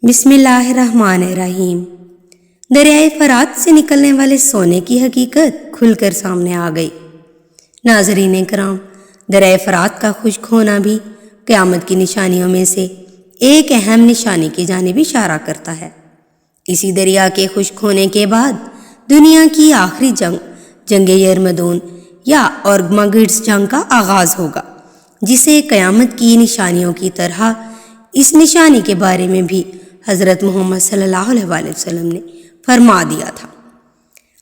بسم اللہ الرحمن الرحیم۔ دریائے فرات سے نکلنے والے سونے کی حقیقت کھل کر سامنے آ گئی۔ ناظرین کرام، دریائے فرات کا خشک ہونا بھی قیامت کی نشانیوں میں سے ایک اہم نشانی کی جانب اشارہ کرتا ہے۔ اسی دریا کے خشک ہونے کے بعد دنیا کی آخری جنگ یرمدون یا اورگمگڈز جنگ کا آغاز ہوگا، جسے قیامت کی نشانیوں کی طرح اس نشانی کے بارے میں بھی حضرت محمد صلی اللہ علیہ وآلہ وسلم نے فرما دیا تھا۔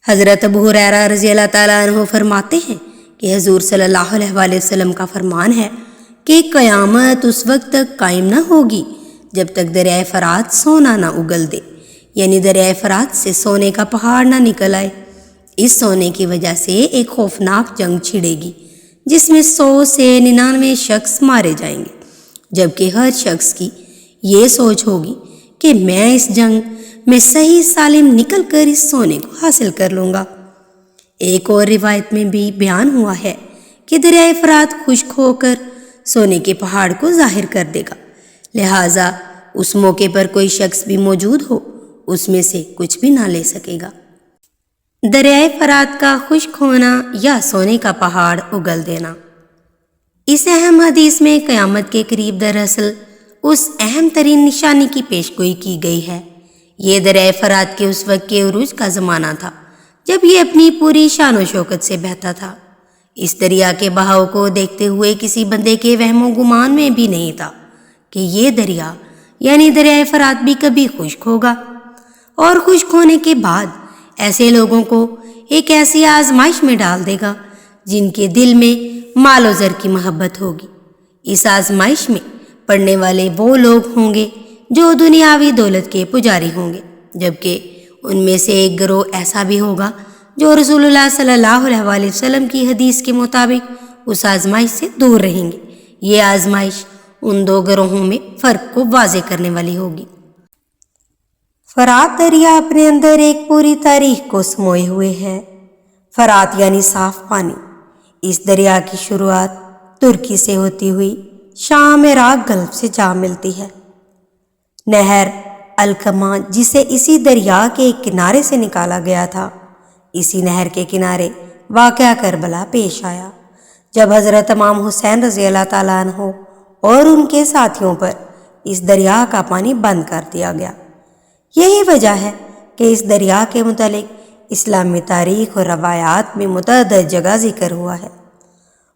حضرت ابو ہریرہ رضی اللہ تعالیٰ عنہ فرماتے ہیں کہ حضور صلی اللہ علیہ وآلہ وسلم کا فرمان ہے کہ قیامت اس وقت تک قائم نہ ہوگی جب تک دریائے فرات سونا نہ اگل دے، یعنی دریائے فرات سے سونے کا پہاڑ نہ نکل آئے۔ اس سونے کی وجہ سے ایک خوفناک جنگ چھڑے گی جس میں 100 سے 99 شخص مارے جائیں گے، جبکہ ہر شخص کی یہ سوچ ہوگی کہ میں اس جنگ میں صحیح سالم نکل کر اس سونے کو حاصل کر لوں گا۔ ایک اور روایت میں بھی بیان ہوا ہے کہ دریائے فرات خشک ہو کر سونے کے پہاڑ کو ظاہر کر دے گا، لہٰذا اس موقع پر کوئی شخص بھی موجود ہو اس میں سے کچھ بھی نہ لے سکے گا۔ دریائے فرات کا خشک ہونا یا سونے کا پہاڑ اگل دینا۔ اس اہم حدیث میں قیامت کے قریب دراصل اس اہم ترین نشانی کی پیشگوئی کی گئی ہے۔ یہ دریائے فرات کے اس وقت کے عروج کا زمانہ تھا جب یہ اپنی پوری شان و شوکت سے بہتا تھا۔ اس دریا کے بہاؤ کو دیکھتے ہوئے کسی بندے کے وہم و گمان میں بھی نہیں تھا کہ یہ دریا یعنی دریائے فرات بھی کبھی خشک ہوگا، اور خشک ہونے کے بعد ایسے لوگوں کو ایک ایسی آزمائش میں ڈال دے گا جن کے دل میں مال و زر کی محبت ہوگی۔ اس آزمائش میں پڑھنے والے وہ لوگ ہوں گے جو دنیاوی دولت کے پجاری ہوں گے، جبکہ ان میں سے ایک گروہ ایسا بھی ہوگا جو رسول اللہ صلی اللہ علیہ وآلہ وسلم کی حدیث کے مطابق اس آزمائش سے دور رہیں گے۔ یہ آزمائش ان دو گروہوں میں فرق کو واضح کرنے والی ہوگی۔ فرات دریا اپنے اندر ایک پوری تاریخ کو سموئے ہوئے ہے۔ فرات یعنی صاف پانی۔ اس دریا کی شروعات ترکی سے ہوتی ہوئی شام عراق گلف سے جا ملتی ہے۔ نہر الکما جسے اسی دریا کے ایک کنارے سے نکالا گیا تھا، اسی نہر کے کنارے واقعہ کربلا پیش آیا جب حضرت امام حسین رضی اللہ تعالیٰ عنہ اور ان کے ساتھیوں پر اس دریا کا پانی بند کر دیا گیا۔ یہی وجہ ہے کہ اس دریا کے متعلق اسلامی تاریخ اور روایات میں متعدد جگہ ذکر ہوا ہے۔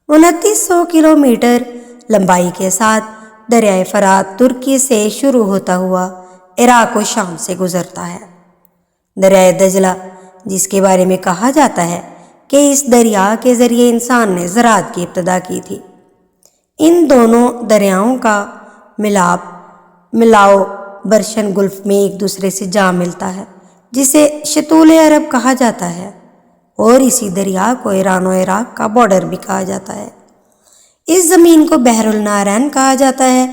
2900 کلومیٹر لمبائی کے ساتھ دریائے فرات ترکی سے شروع ہوتا ہوا عراق و شام سے گزرتا ہے۔ دریائے دجلہ، جس کے بارے میں کہا جاتا ہے کہ اس دریا کے ذریعے انسان نے زراعت کی ابتدا کی تھی، ان دونوں دریاؤں کا ملاؤ برشن گلف میں ایک دوسرے سے جا ملتا ہے، جسے شتول عرب کہا جاتا ہے، اور اسی دریا کو ایران و عراق کا بارڈر بھی کہا جاتا ہے۔ اس زمین کو بحر النارین کہا جاتا ہے،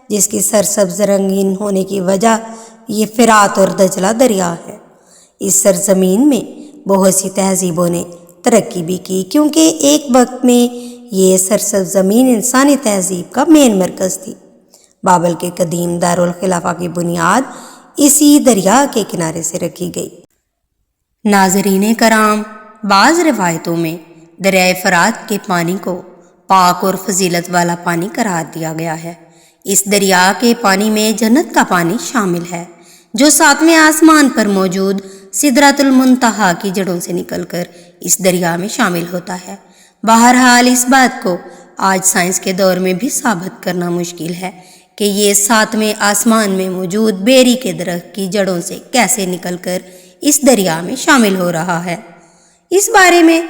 جس کی سرسبز رنگین ہونے کی وجہ یہ فرات اور دجلہ دریا ہے۔ اس سرزمین میں بہت سی تہذیبوں نے ترقی بھی کی، کیونکہ ایک وقت میں یہ سرسبز زمین انسانی تہذیب کا مین مرکز تھی۔ بابل کے قدیم دارالخلافہ کی بنیاد اسی دریا کے کنارے سے رکھی گئی۔ ناظرین کرام، بعض روایتوں میں دریائے فرات کے پانی کو پاک اور فضیلت والا پانی قرار دیا گیا ہے۔ اس دریا کے پانی میں جنت کا پانی شامل ہے جو 7ویں آسمان پر موجود سدرۃ المنتہا کی جڑوں سے نکل کر اس دریا میں شامل ہوتا ہے۔ بہرحال اس بات کو آج سائنس کے دور میں بھی ثابت کرنا مشکل ہے کہ یہ 7ویں آسمان میں موجود بیری کے درخت کی جڑوں سے کیسے نکل کر اس دریا میں شامل ہو رہا ہے۔ اس بارے میں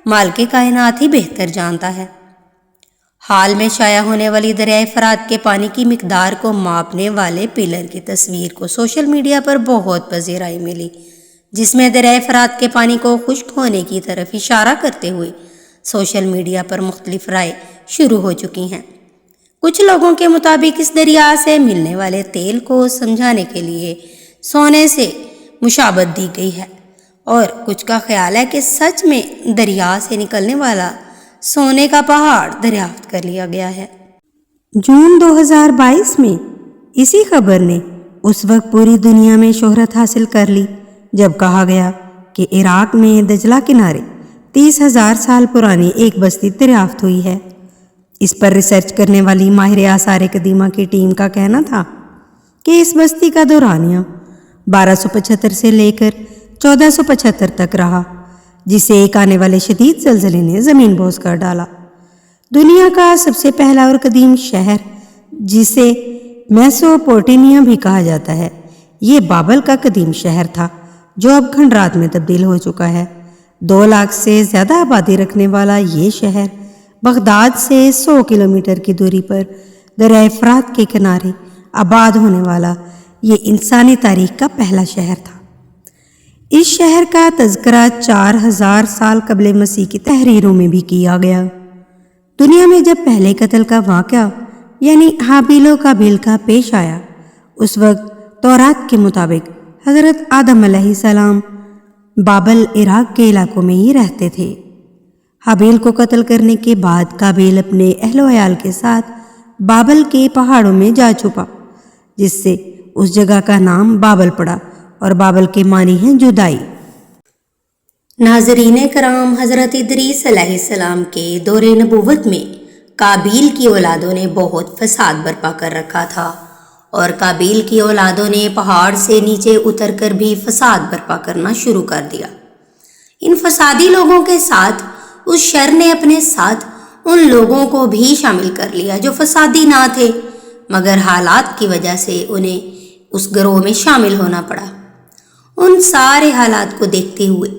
مالک کائنات ہی بہتر جانتا ہے۔ حال میں شائع ہونے والی دریائے فرات کے پانی کی مقدار کو ماپنے والے پلر کی تصویر کو سوشل میڈیا پر بہت پذیرائی ملی، جس میں دریائے فرات کے پانی کو خشک ہونے کی طرف اشارہ کرتے ہوئے سوشل میڈیا پر مختلف رائے شروع ہو چکی ہیں۔ کچھ لوگوں کے مطابق اس دریا سے ملنے والے تیل کو سمجھانے کے لیے سونے سے مشابہت دی گئی ہے، اور کچھ کا خیال ہے کہ سچ میں دریا سے نکلنے والا سونے کا پہاڑ دریافت کر لیا گیا ہے۔ جون 2022 میں اسی خبر نے اس وقت پوری دنیا میں شہرت حاصل کر لی جب کہا گیا کہ عراق میں دجلہ کنارے 30,000 سال پرانی ایک بستی دریافت ہوئی ہے۔ اس پر ریسرچ کرنے والی ماہر آثار قدیمہ کی ٹیم کا کہنا تھا کہ اس بستی کا دورانیہ 1275 سے لے کر 1475 تک رہا، جسے ایک آنے والے شدید زلزلے نے زمین بوس کر ڈالا۔ دنیا کا سب سے پہلا اور قدیم شہر، جسے میسوپوٹیمیا بھی کہا جاتا ہے، یہ بابل کا قدیم شہر تھا جو اب کھنڈرات میں تبدیل ہو چکا ہے۔ 2 لاکھ سے زیادہ آبادی رکھنے والا یہ شہر بغداد سے 100 کلومیٹر کی دوری پر دریائے فرات کے کنارے آباد ہونے والا یہ انسانی تاریخ کا پہلا شہر تھا۔ اس شہر کا تذکرہ 4000 سال قبل مسیح کی تحریروں میں بھی کیا گیا۔ دنیا میں جب پہلے قتل کا واقعہ یعنی حابیل و قابیل کا پیش آیا، اس وقت تورات کے مطابق حضرت آدم علیہ السلام بابل عراق کے علاقوں میں ہی رہتے تھے۔ حابیل کو قتل کرنے کے بعد قابیل اپنے اہل و عیال کے ساتھ بابل کے پہاڑوں میں جا چھپا، جس سے اس جگہ کا نام بابل پڑا، اور بابل کے معنی ہیں جدائی۔ ناظرین کرام، حضرت ادریس علیہ السلام کے دور نبوت میں قابیل کی اولادوں نے بہت فساد برپا کر رکھا تھا، اور قابیل کی اولادوں نے پہاڑ سے نیچے اتر کر بھی فساد برپا کرنا شروع کر دیا۔ ان فسادی لوگوں کے ساتھ اس شر نے اپنے ساتھ ان لوگوں کو بھی شامل کر لیا جو فسادی نہ تھے، مگر حالات کی وجہ سے انہیں اس گروہ میں شامل ہونا پڑا۔ ان سارے حالات کو دیکھتے ہوئے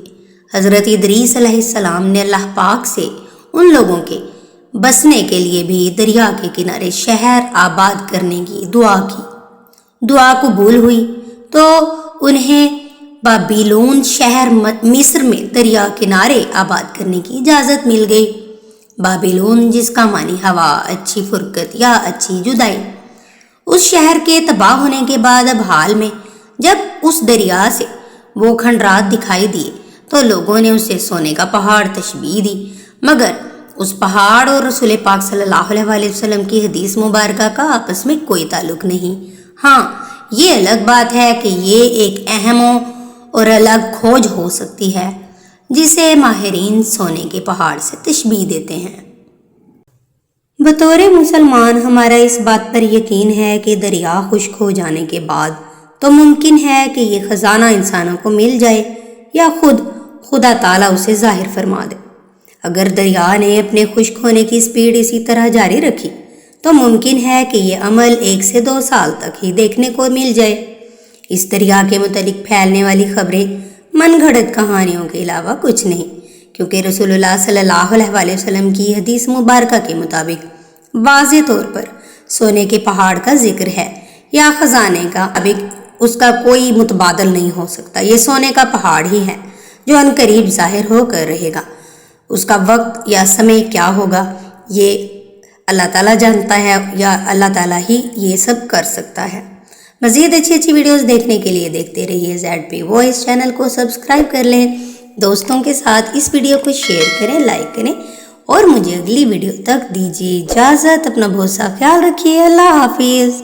حضرت ادریس علیہ السلام نے اللہ پاک سے ان لوگوں کے بسنے کے لیے بھی دریا کے کنارے شہر آباد کرنے کی دعا کی۔ دعا قبول ہوئی تو انہیں بابیلون شہر مصر میں دریا کنارے آباد کرنے کی اجازت مل گئی۔ بابیلون جس کا معنی ہوا، اچھی فرقت یا اچھی جدائی۔ اس شہر کے تباہ ہونے کے بعد اب حال میں جب اس دریا سے وہ کھنڈرات دکھائی دیے تو لوگوں نے اسے سونے کا پہاڑ تشبیہ دی، مگر اس پہاڑ اور رسول پاک صلی اللہ علیہ وسلم کی حدیث مبارکہ کا آپس میں کوئی تعلق نہیں۔ ہاں، یہ الگ بات ہے کہ یہ ایک اہم اور الگ کھوج ہو سکتی ہے جسے ماہرین سونے کے پہاڑ سے تشبیہ دیتے ہیں۔ بطور مسلمان ہمارا اس بات پر یقین ہے کہ دریا خشک ہو جانے کے بعد تو ممکن ہے کہ یہ خزانہ انسانوں کو مل جائے یا خود خدا تعالیٰ اسے ظاہر فرما دے۔ اگر دریا نے اپنے خشک ہونے کی سپیڈ اسی طرح جاری رکھی تو ممکن ہے کہ یہ عمل 1 سے 2 سال تک ہی دیکھنے کو مل جائے۔ اس دریا کے متعلق پھیلنے والی خبریں من گھڑت کہانیوں کے علاوہ کچھ نہیں، کیونکہ رسول اللہ صلی اللہ علیہ وسلم کی حدیث مبارکہ کے مطابق واضح طور پر سونے کے پہاڑ کا ذکر ہے، یا خزانے کا اس کا کوئی متبادل نہیں ہو سکتا۔ یہ سونے کا پہاڑ ہی ہے جو ان قریب ظاہر ہو کر رہے گا۔ اس کا وقت یا سمے کیا ہوگا یہ اللہ تعالیٰ جانتا ہے، یا اللہ تعالیٰ ہی یہ سب کر سکتا ہے۔ مزید اچھی ویڈیوز دیکھنے کے لیے دیکھتے رہیے ZP وائس چینل کو سبسکرائب کر لیں، دوستوں کے ساتھ اس ویڈیو کو شیئر کریں، لائک کریں، اور مجھے اگلی ویڈیو تک دیجیے اجازت۔ اپنا بہت سا خیال رکھیے۔ اللہ حافظ۔